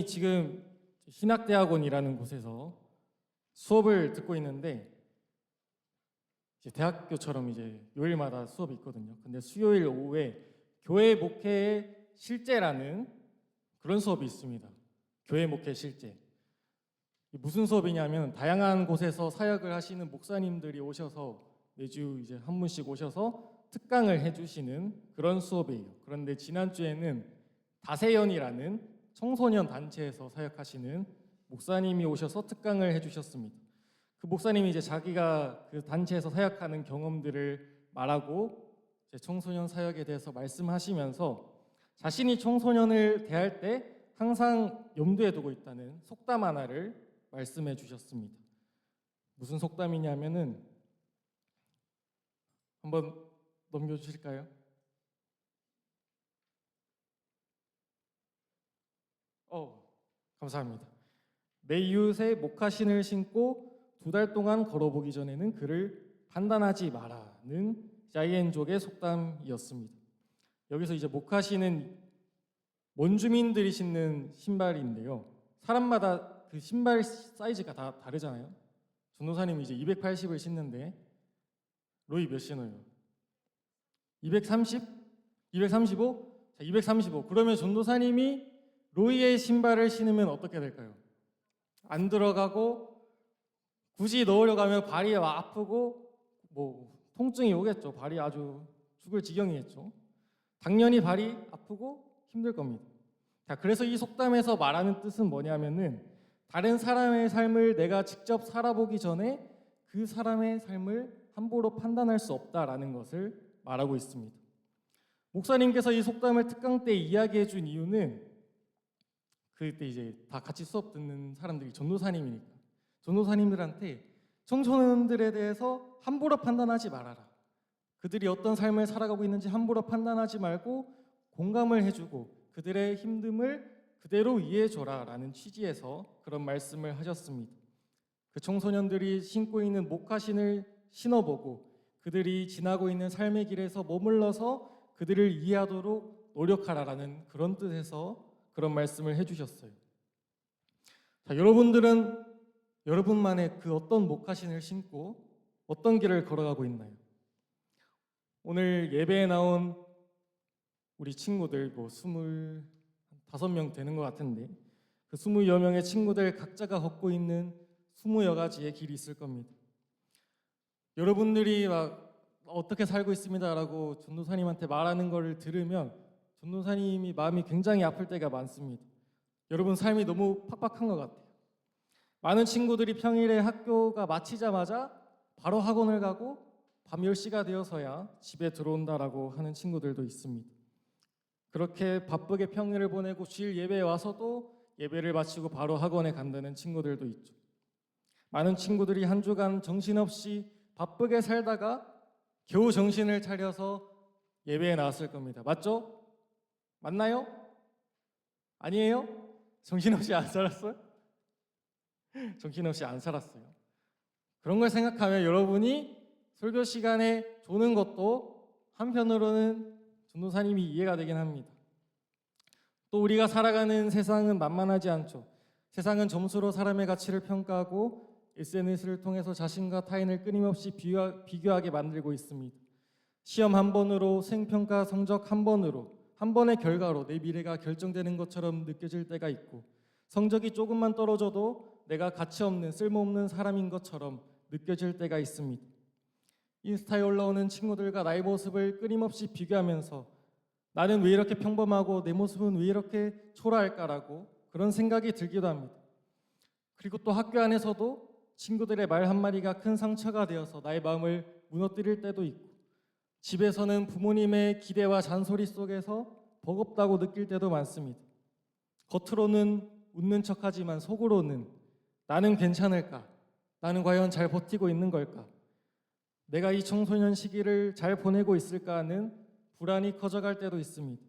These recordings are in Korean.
지금 신학대학원이라는 곳에서 수업을 듣고 있는데 이제 대학교처럼 이제 요일마다 수업이 있거든요. 근데 수요일 오후에 교회 목회의 실제라는 그런 수업이 있습니다. 교회 목회 실제. 무슨 수업이냐면 다양한 곳에서 사역을 하시는 목사님들이 오셔서 매주 이제 한 분씩 오셔서 특강을 해주시는 그런 수업이에요. 그런데 지난주에는 다세연이라는 청소년 단체에서 사역하시는 목사님이 오셔서 특강을 해주셨습니다. 그 목사님이 이제 자기가 그 단체에서 사역하는 경험들을 말하고 이제 청소년 사역에 대해서 말씀하시면서 자신이 청소년을 대할 때 항상 염두에 두고 있다는 속담 하나를 말씀해 주셨습니다. 무슨 속담이냐면은 한번 넘겨주실까요? 감사합니다. 내 이웃의 목화신을 신고 2달 동안 걸어보기 전에는 그를 판단하지 마라는 자이엔족의 속담이었습니다. 여기서 이제 목화신은 원주민들이 신는 신발인데요. 사람마다 그 신발 사이즈가 다 다르잖아요. 전도사님이 이제 280을 신는데 로이 몇 신어요? 230? 235? 자, 235. 그러면 전도사님이 로이의 신발을 신으면 어떻게 될까요? 안 들어가고 굳이 넣으려고 하면 발이 아프고 뭐 통증이 오겠죠. 발이 아주 죽을 지경이겠죠. 당연히 발이 아프고 힘들 겁니다. 자, 그래서 이 속담에서 말하는 뜻은 뭐냐면은 다른 사람의 삶을 내가 직접 살아보기 전에 그 사람의 삶을 함부로 판단할 수 없다라는 것을 말하고 있습니다. 목사님께서 이 속담을 특강 때 이야기해 준 이유는 그때 이제 다 같이 수업 듣는 사람들이 전도사님이니까 전도사님들한테 청소년들에 대해서 함부로 판단하지 말아라. 그들이 어떤 삶을 살아가고 있는지 함부로 판단하지 말고 공감을 해주고 그들의 힘듦을 그대로 이해해줘라 라는 취지에서 그런 말씀을 하셨습니다. 그 청소년들이 신고 있는 목화신을 신어보고 그들이 지나고 있는 삶의 길에서 머물러서 그들을 이해하도록 노력하라라는 그런 뜻에서 그런 말씀을 해주셨어요. 자, 여러분들은 여러분만의 그 어떤 목화신을 신고 어떤 길을 걸어가고 있나요? 오늘 예배에 나온 우리 친구들 25명 되는 것 같은데 그 20여 명의 친구들 각자가 걷고 있는 20여 가지의 길이 있을 겁니다. 여러분들이 막 어떻게 살고 있습니다라고 전도사님한테 말하는 것을 들으면 전도사님이 마음이 굉장히 아플 때가 많습니다. 여러분 삶이 너무 팍팍한 것 같아요. 많은 친구들이 평일에 학교가 마치자마자 바로 학원을 가고 밤 10시가 되어서야 집에 들어온다라고 하는 친구들도 있습니다. 그렇게 바쁘게 평일을 보내고 주일 예배에 와서도 예배를 마치고 바로 학원에 간다는 친구들도 있죠. 많은 친구들이 한 주간 정신없이 바쁘게 살다가 겨우 정신을 차려서 예배에 나왔을 겁니다. 맞죠? 맞나요? 아니에요? 정신없이 안 살았어요? 정신없이 안 살았어요. 그런 걸 생각하면 여러분이 설교 시간에 조는 것도 한편으로는 전도사님이 이해가 되긴 합니다. 또 우리가 살아가는 세상은 만만하지 않죠. 세상은 점수로 사람의 가치를 평가하고 SNS를 통해서 자신과 타인을 끊임없이 비교하게 만들고 있습니다. 시험 한 번으로, 생평가 성적 한 번으로, 한 번의 결과로 내 미래가 결정되는 것처럼 느껴질 때가 있고 성적이 조금만 떨어져도 내가 가치 없는 쓸모없는 사람인 것처럼 느껴질 때가 있습니다. 인스타에 올라오는 친구들과 나의 모습을 끊임없이 비교하면서 나는 왜 이렇게 평범하고 내 모습은 왜 이렇게 초라할까라고 그런 생각이 들기도 합니다. 그리고 또 학교 안에서도 친구들의 말 한마디가 큰 상처가 되어서 나의 마음을 무너뜨릴 때도 있고 집에서는 부모님의 기대와 잔소리 속에서 버겁다고 느낄 때도 많습니다. 겉으로는 웃는 척하지만 속으로는 나는 괜찮을까? 나는 과연 잘 버티고 있는 걸까? 내가 이 청소년 시기를 잘 보내고 있을까 하는 불안이 커져갈 때도 있습니다.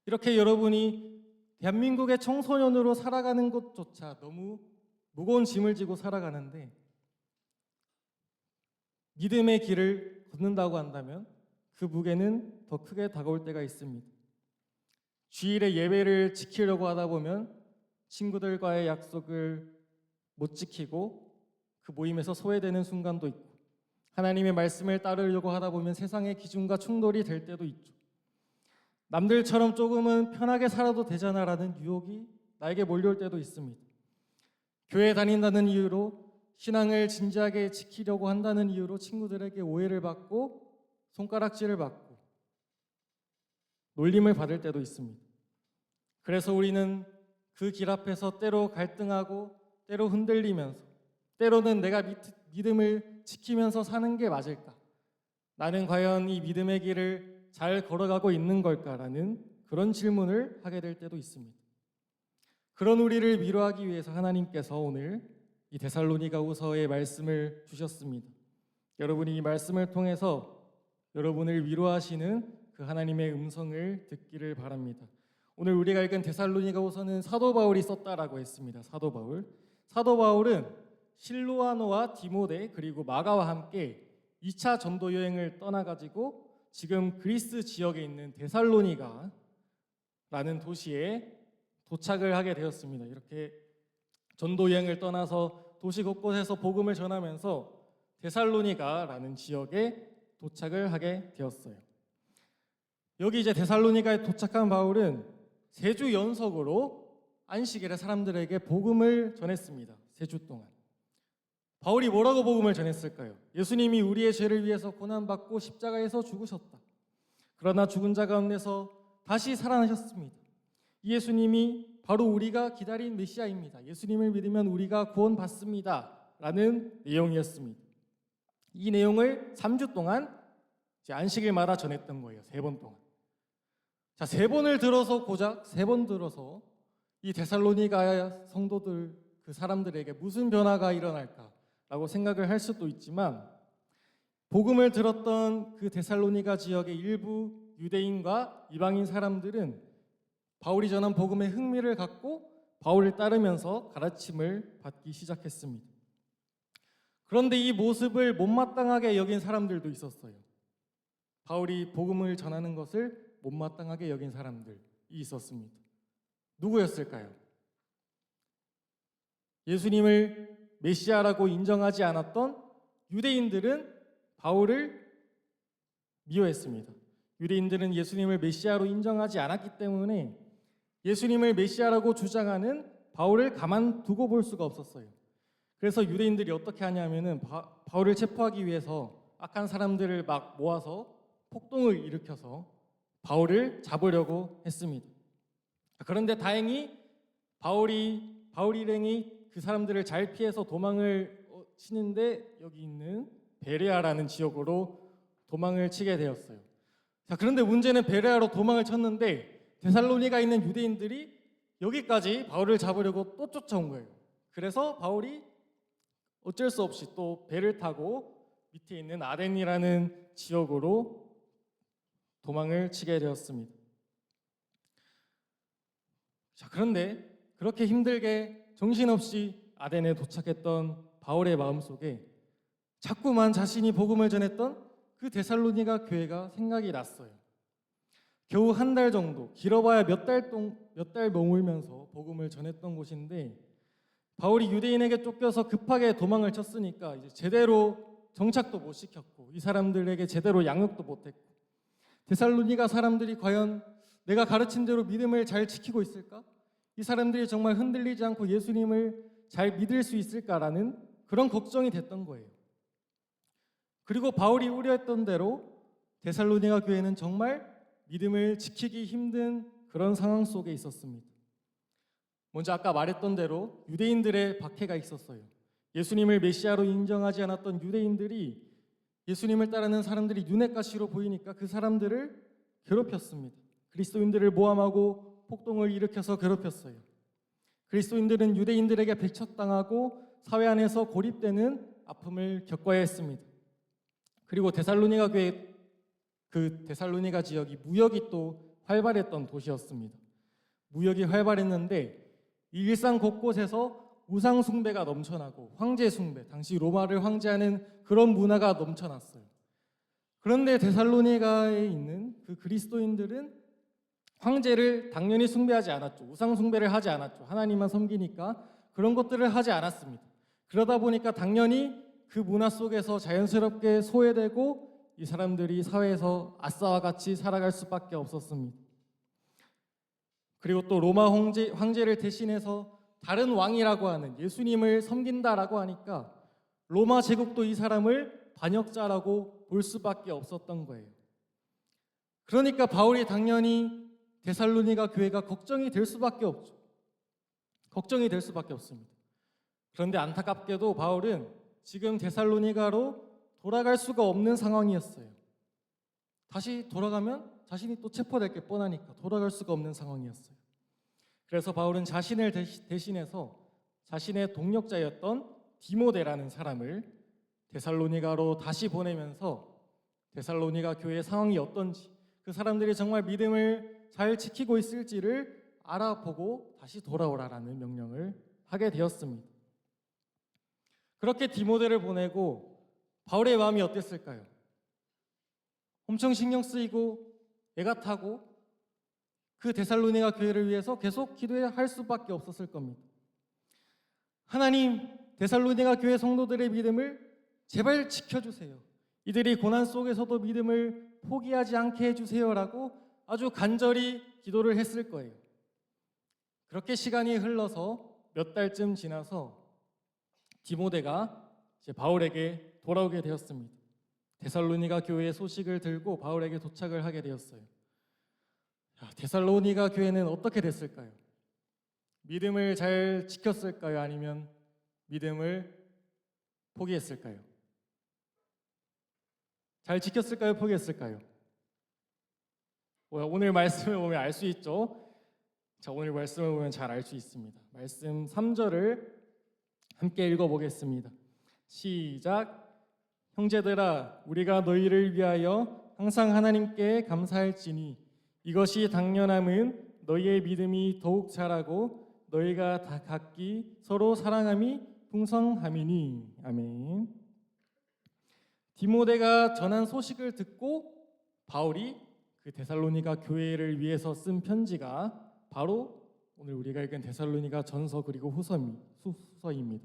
이렇게 여러분이 대한민국의 청소년으로 살아가는 것조차 너무 무거운 짐을 지고 살아가는데 믿음의 길을 걷는다고 한다면 그 무게는 더 크게 다가올 때가 있습니다. 주일에 예배를 지키려고 하다 보면 친구들과의 약속을 못 지키고 그 모임에서 소외되는 순간도 있고, 하나님의 말씀을 따르려고 하다 보면 세상의 기준과 충돌이 될 때도 있죠. 남들처럼 조금은 편하게 살아도 되잖아라는 유혹이 나에게 몰려올 때도 있습니다. 교회 다닌다는 이유로, 신앙을 진지하게 지키려고 한다는 이유로 친구들에게 오해를 받고 손가락질을 받고 놀림을 받을 때도 있습니다. 그래서 우리는 그 길 앞에서 때로 갈등하고 때로 흔들리면서, 때로는 내가 믿음을 지키면서 사는 게 맞을까? 나는 과연 이 믿음의 길을 잘 걸어가고 있는 걸까라는 그런 질문을 하게 될 때도 있습니다. 그런 우리를 위로하기 위해서 하나님께서 오늘 이 데살로니가후서의 말씀을 주셨습니다. 여러분이 이 말씀을 통해서 여러분을 위로하시는 그 하나님의 음성을 듣기를 바랍니다. 오늘 우리가 읽은 데살로니가후서는 사도 바울이 썼다라고 했습니다. 사도 바울은 실로아노와 디모데 그리고 마가와 함께 2차 전도 여행을 떠나가지고 지금 그리스 지역에 있는 데살로니가라는 도시에 도착을 하게 되었습니다. 이렇게 전도 여행을 떠나서 도시 곳곳에서 복음을 전하면서 데살로니가라는 지역에 도착을 하게 되었어요. 여기 이제 데살로니가에 도착한 바울은 3주 연속으로 안식일에 사람들에게 복음을 전했습니다. 3주 동안. 바울이 뭐라고 복음을 전했을까요? 예수님이 우리의 죄를 위해서 고난받고 십자가에서 죽으셨다. 그러나 죽은 자 가운데서 다시 살아나셨습니다. 이 예수님이 바로 우리가 기다린 메시아입니다. 예수님을 믿으면 우리가 구원받습니다. 라는 내용이었습니다. 이 내용을 3주 동안 이제 안식일마다 전했던 거예요. 3번 동안. 자, 3번을 들어서 고작 3번 들어서 이 데살로니가 성도들 그 사람들에게 무슨 변화가 일어날까라고 생각을 할 수도 있지만, 복음을 들었던 그 데살로니가 지역의 일부 유대인과 이방인 사람들은 바울이 전한 복음에 흥미를 갖고 바울을 따르면서 가르침을 받기 시작했습니다. 그런데 이 모습을 못마땅하게 여긴 사람들도 있었어요. 바울이 복음을 전하는 것을 못마땅하게 여긴 사람들이 있었습니다. 누구였을까요? 예수님을 메시아라고 인정하지 않았던 유대인들은 바울을 미워했습니다. 유대인들은 예수님을 메시아로 인정하지 않았기 때문에 예수님을 메시아라고 주장하는 바울을 가만두고 볼 수가 없었어요. 그래서 유대인들이 어떻게 하냐면은 바울을 체포하기 위해서 악한 사람들을 막 모아서 폭동을 일으켜서 바울을 잡으려고 했습니다. 그런데 다행히 바울 일행이 그 사람들을 잘 피해서 도망을 치는데 여기 있는 베레아라는 지역으로 도망을 치게 되었어요. 자, 그런데 문제는 베레아로 도망을 쳤는데 데살로니가에 있는 유대인들이 여기까지 바울을 잡으려고 또 쫓아온 거예요. 그래서 바울이 어쩔 수 없이 또 배를 타고 밑에 있는 아덴이라는 지역으로 도망을 치게 되었습니다. 자, 그런데 그렇게 힘들게 정신없이 아덴에 도착했던 바울의 마음속에 자꾸만 자신이 복음을 전했던 그 데살로니가 교회가 생각이 났어요. 겨우 1달 정도, 길어봐야 몇 달 머물면서 복음을 전했던 곳인데, 바울이 유대인에게 쫓겨서 급하게 도망을 쳤으니까 이제 제대로 정착도 못 시켰고 이 사람들에게 제대로 양육도 못했고, 데살로니가 사람들이 과연 내가 가르친 대로 믿음을 잘 지키고 있을까? 이 사람들이 정말 흔들리지 않고 예수님을 잘 믿을 수 있을까라는 그런 걱정이 됐던 거예요. 그리고 바울이 우려했던 대로 데살로니가 교회는 정말 믿음을 지키기 힘든 그런 상황 속에 있었습니다. 먼저 아까 말했던 대로 유대인들의 박해가 있었어요. 예수님을 메시아로 인정하지 않았던 유대인들이 예수님을 따르는 사람들이 눈엣 가시로 보이니까 그 사람들을 괴롭혔습니다. 그리스도인들을 모함하고 폭동을 일으켜서 괴롭혔어요. 그리스도인들은 유대인들에게 배척당하고 사회 안에서 고립되는 아픔을 겪어야 했습니다. 그리고 데살로니가 교회, 그 데살로니가 지역이 무역이 또 활발했던 도시였습니다. 무역이 활발했는데 일상 곳곳에서 우상 숭배가 넘쳐나고 황제 숭배, 당시 로마를 황제하는 그런 문화가 넘쳐났어요. 그런데 데살로니가에 있는 그 그리스도인들은 황제를 당연히 숭배하지 않았죠. 우상 숭배를 하지 않았죠. 하나님만 섬기니까 그런 것들을 하지 않았습니다. 그러다 보니까 당연히 그 문화 속에서 자연스럽게 소외되고 이 사람들이 사회에서 아싸와 같이 살아갈 수밖에 없었습니다. 그리고 또 로마 황제를 대신해서 다른 왕이라고 하는 예수님을 섬긴다라고 하니까 로마 제국도 이 사람을 반역자라고 볼 수밖에 없었던 거예요. 그러니까 바울이 당연히 데살로니가 교회가 걱정이 될 수밖에 없죠. 걱정이 될 수밖에 없습니다. 그런데 안타깝게도 바울은 지금 데살로니가로 돌아갈 수가 없는 상황이었어요. 다시 돌아가면 자신이 또 체포될 게 뻔하니까 돌아갈 수가 없는 상황이었어요. 그래서 바울은 자신을 대신해서 자신의 동력자였던 디모데라는 사람을 데살로니가로 다시 보내면서 데살로니가 교회의 상황이 어떤지, 그 사람들이 정말 믿음을 잘 지키고 있을지를 알아보고 다시 돌아오라라는 명령을 하게 되었습니다. 그렇게 디모데를 보내고 바울의 마음이 어땠을까요? 엄청 신경 쓰이고 애가 타고 그 데살로니가 교회를 위해서 계속 기도할 수밖에 없었을 겁니다. 하나님, 데살로니가 교회 성도들의 믿음을 제발 지켜주세요. 이들이 고난 속에서도 믿음을 포기하지 않게 해주세요라고 아주 간절히 기도를 했을 거예요. 그렇게 시간이 흘러서 몇 달쯤 지나서 디모데가 이제 바울에게 돌아오게 되었습니다. 데살로니가 교회의 소식을 들고 바울에게 도착을 하게 되었어요. 데살로니가 교회는 어떻게 됐을까요? 믿음을 잘 지켰을까요? 아니면 믿음을 포기했을까요? 잘 지켰을까요? 포기했을까요? 오늘 말씀을 보면 알 수 있죠? 자, 오늘 말씀을 보면 잘 알 수 있습니다. 말씀 3절을 함께 읽어보겠습니다. 시작. 형제들아, 우리가 너희를 위하여 항상 하나님께 감사할지니 이것이 당연함은 너희의 믿음이 더욱 자라고 너희가 다 각기 서로 사랑함이 풍성함이니. 아멘. 디모데가 전한 소식을 듣고 바울이 그 데살로니가 교회를 위해서 쓴 편지가 바로 오늘 우리가 읽은 데살로니가 전서 그리고 후서입니다.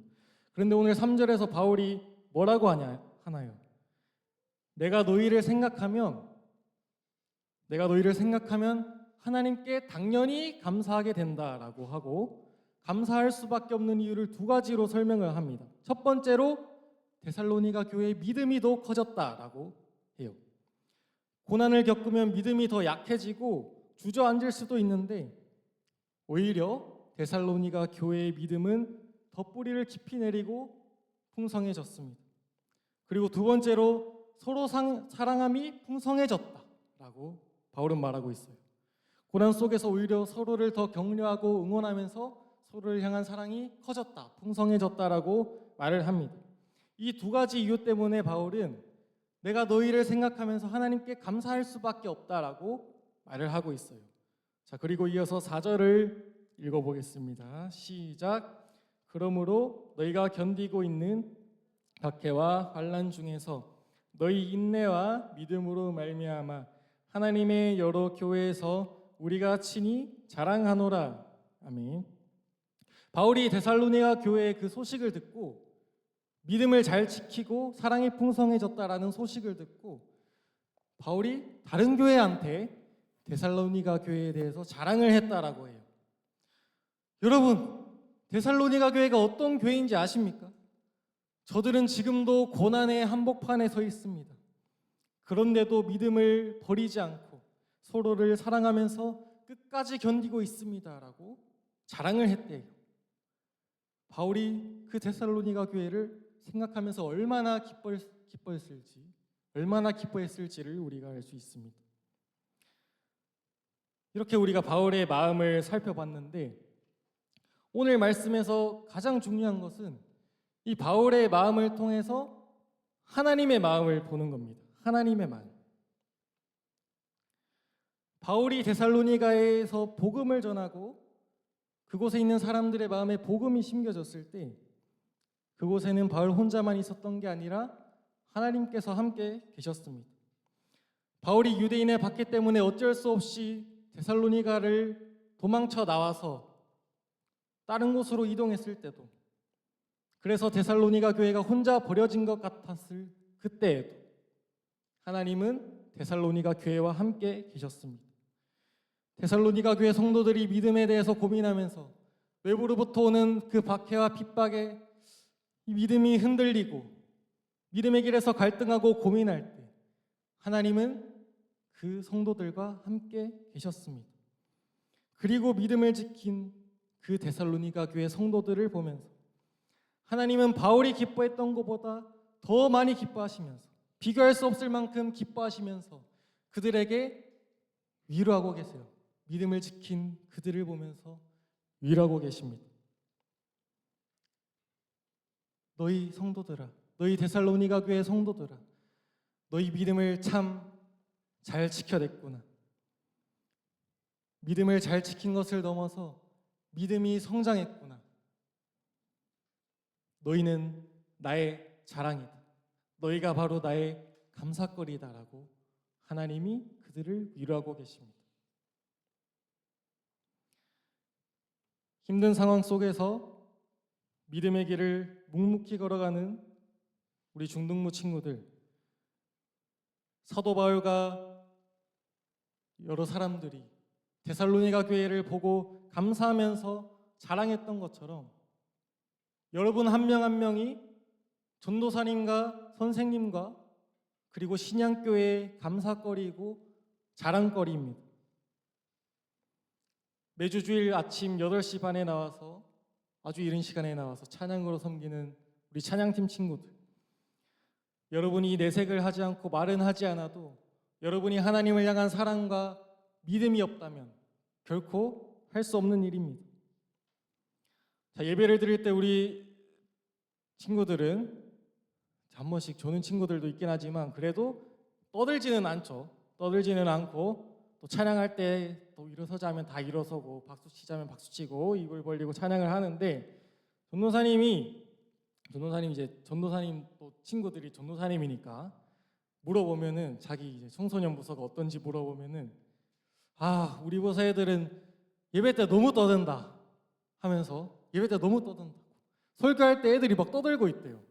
그런데 오늘 3절에서 바울이 뭐라고 하나요? 내가 너희를 생각하면 하나님께 당연히 감사하게 된다라고 하고 감사할 수밖에 없는 이유를 두 가지로 설명을 합니다. 첫 번째로 데살로니가 교회의 믿음이 더 커졌다라고 해요. 고난을 겪으면 믿음이 더 약해지고 주저앉을 수도 있는데 오히려 데살로니가 교회의 믿음은 더 뿌리를 깊이 내리고 풍성해졌습니다. 그리고 두 번째로 서로 사랑함이 풍성해졌다라고 바울은 말하고 있어요. 고난 속에서 오히려 서로를 더 격려하고 응원하면서 서로를 향한 사랑이 커졌다, 풍성해졌다라고 말을 합니다. 이 두 가지 이유 때문에 바울은 내가 너희를 생각하면서 하나님께 감사할 수밖에 없다라고 말을 하고 있어요. 자, 그리고 이어서 4절을 읽어보겠습니다. 시작. 그러므로 너희가 견디고 있는 박해와 환난 중에서 너희 인내와 믿음으로 말미암아 하나님의 여러 교회에서 우리가 친히 자랑하노라. 아멘. 바울이 데살로니가 교회의 그 소식을 듣고 믿음을 잘 지키고 사랑이 풍성해졌다라는 소식을 듣고 바울이 다른 교회한테 데살로니가 교회에 대해서 자랑을 했다라고 해요. 여러분, 데살로니가 교회가 어떤 교회인지 아십니까? 저들은 지금도 고난의 한복판에 서 있습니다. 그런데도 믿음을 버리지 않고 서로를 사랑하면서 끝까지 견디고 있습니다라고 자랑을 했대요. 바울이 그 데살로니가 교회를 생각하면서 얼마나 기뻐했을지를 우리가 알 수 있습니다. 이렇게 우리가 바울의 마음을 살펴봤는데 오늘 말씀에서 가장 중요한 것은 이 바울의 마음을 통해서 하나님의 마음을 보는 겁니다. 하나님의 마음. 바울이 데살로니가에서 복음을 전하고 그곳에 있는 사람들의 마음에 복음이 심겨졌을 때 그곳에는 바울 혼자만 있었던 게 아니라 하나님께서 함께 계셨습니다. 바울이 유대인의 박해 때문에 어쩔 수 없이 데살로니가를 도망쳐 나와서 다른 곳으로 이동했을 때도, 그래서 데살로니가 교회가 혼자 버려진 것 같았을 그때에도 하나님은 데살로니가 교회와 함께 계셨습니다. 데살로니가 교회 성도들이 믿음에 대해서 고민하면서 외부로부터 오는 그 박해와 핍박에 이 믿음이 흔들리고 믿음의 길에서 갈등하고 고민할 때 하나님은 그 성도들과 함께 계셨습니다. 그리고 믿음을 지킨 그 데살로니가 교회 성도들을 보면서 하나님은 바울이 기뻐했던 것보다 더 많이 기뻐하시면서 비교할 수 없을 만큼 기뻐하시면서 그들에게 위로하고 계세요. 믿음을 지킨 그들을 보면서 위로하고 계십니다. 너희 성도들아, 너희 데살로니가 교회 성도들아, 너희 믿음을 참 잘 지켜냈구나. 믿음을 잘 지킨 것을 넘어서 믿음이 성장했구나. 너희는 나의 자랑이다. 너희가 바로 나의 감사거리다라고 하나님이 그들을 위로하고 계십니다. 힘든 상황 속에서 믿음의 길을 묵묵히 걸어가는 우리 중등부 친구들, 사도 바울과 여러 사람들이 데살로니가 교회를 보고 감사하면서 자랑했던 것처럼 여러분 한 명 한 명이 전도사님과 선생님과 그리고 신양교회의 감사거리이고 자랑거리입니다. 매주 주일 아침 8시 반에 나와서 아주 이른 시간에 나와서 찬양으로 섬기는 우리 찬양팀 친구들, 여러분이 내색을 하지 않고 말은 하지 않아도 여러분이 하나님을 향한 사랑과 믿음이 없다면 결코 할 수 없는 일입니다. 자, 예배를 드릴 때 우리 친구들은 한 번씩 조는 친구들도 있긴 하지만 그래도 떠들지는 않죠. 떠들지는 않고 또 찬양할 때 또 일어서자면 다 일어서고 박수 치자면 박수 치고 입을 벌리고 찬양을 하는데 전도사님 이제 전도사님 또 친구들이 전도사님이니까 물어보면은 자기 이제 청소년 부서가 어떤지 물어보면은 우리 부서 애들은 예배 때 너무 떠든다 하면서 예배 때 너무 떠든다고 설교할 때 애들이 막 떠들고 있대요.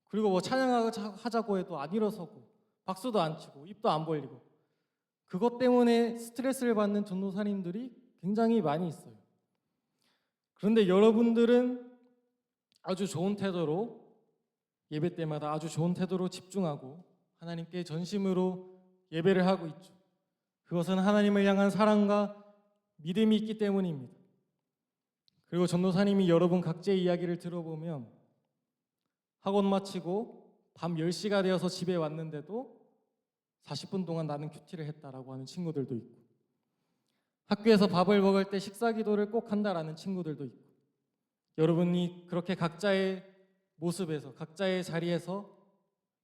그리고 뭐 찬양하자고 해도 안 일어서고 박수도 안 치고 입도 안 벌리고 그것 때문에 스트레스를 받는 전도사님들이 굉장히 많이 있어요. 그런데 여러분들은 아주 좋은 태도로 예배 때마다 아주 좋은 태도로 집중하고 하나님께 전심으로 예배를 하고 있죠. 그것은 하나님을 향한 사랑과 믿음이 있기 때문입니다. 그리고 전도사님이 여러분 각자의 이야기를 들어보면 학원 마치고 밤 10시가 되어서 집에 왔는데도 40분 동안 나는 큐티를 했다라고 하는 친구들도 있고 학교에서 밥을 먹을 때 식사 기도를 꼭 한다라는 친구들도 있고 여러분이 그렇게 각자의 모습에서 각자의 자리에서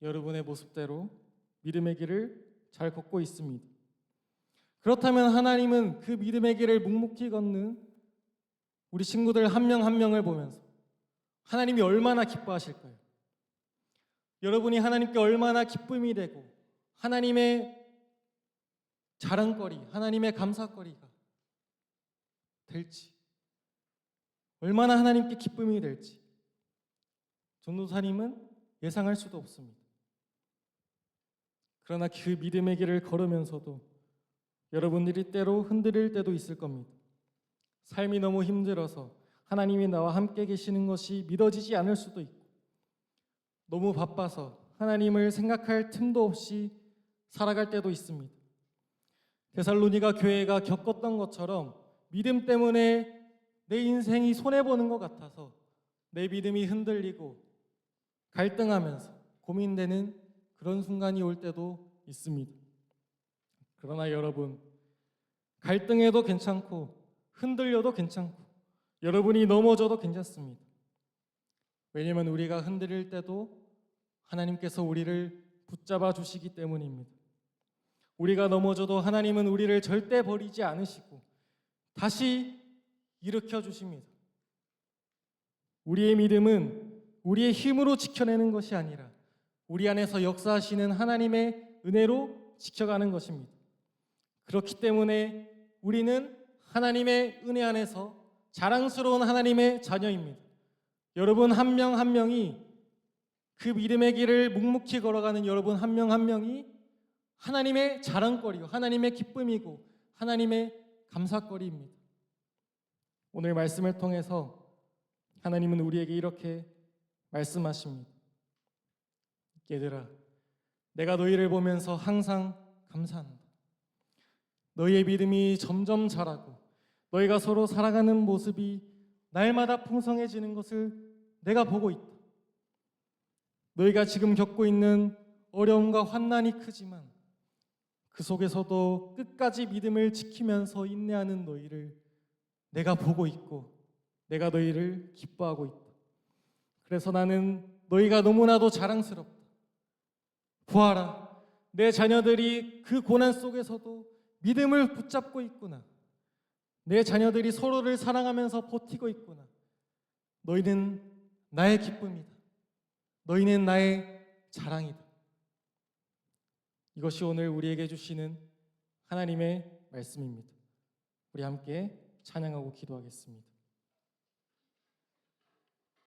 여러분의 모습대로 믿음의 길을 잘 걷고 있습니다. 그렇다면 하나님은 그 믿음의 길을 묵묵히 걷는 우리 친구들 한 명 한 명을 보면서 하나님이 얼마나 기뻐하실까요? 여러분이 하나님께 얼마나 기쁨이 되고 하나님의 자랑거리, 하나님의 감사거리가 될지, 얼마나 하나님께 기쁨이 될지 전도사님은 예상할 수도 없습니다. 그러나 그 믿음의 길을 걸으면서도 여러분들이 때로 흔들릴 때도 있을 겁니다. 삶이 너무 힘들어서 하나님이 나와 함께 계시는 것이 믿어지지 않을 수도 있고 너무 바빠서 하나님을 생각할 틈도 없이 살아갈 때도 있습니다. 데살로니가 교회가 겪었던 것처럼 믿음 때문에 내 인생이 손해보는 것 같아서 내 믿음이 흔들리고 갈등하면서 고민되는 그런 순간이 올 때도 있습니다. 그러나 여러분, 갈등해도 괜찮고 흔들려도 괜찮고 여러분이 넘어져도 괜찮습니다. 왜냐하면 우리가 흔들릴 때도 하나님께서 우리를 붙잡아 주시기 때문입니다. 우리가 넘어져도 하나님은 우리를 절대 버리지 않으시고 다시 일으켜 주십니다. 우리의 믿음은 우리의 힘으로 지켜내는 것이 아니라 우리 안에서 역사하시는 하나님의 은혜로 지켜가는 것입니다. 그렇기 때문에 우리는 하나님의 은혜 안에서 자랑스러운 하나님의 자녀입니다. 여러분 한 명 한 명이 그 믿음의 길을 묵묵히 걸어가는 여러분 한 명 한 명이 하나님의 자랑거리요, 하나님의 기쁨이고 하나님의 감사거리입니다. 오늘 말씀을 통해서 하나님은 우리에게 이렇게 말씀하십니다. 얘들아, 내가 너희를 보면서 항상 감사한다. 너희의 믿음이 점점 자라고 너희가 서로 살아가는 모습이 날마다 풍성해지는 것을 내가 보고 있다. 너희가 지금 겪고 있는 어려움과 환난이 크지만 그 속에서도 끝까지 믿음을 지키면서 인내하는 너희를 내가 보고 있고 내가 너희를 기뻐하고 있다. 그래서 나는 너희가 너무나도 자랑스럽다. 보아라, 내 자녀들이 그 고난 속에서도 믿음을 붙잡고 있구나. 내 자녀들이 서로를 사랑하면서 버티고 있구나. 너희는 나의 기쁨이다. 너희는 나의 자랑이다. 이것이 오늘 우리에게 주시는 하나님의 말씀입니다. 우리 함께 찬양하고 기도하겠습니다.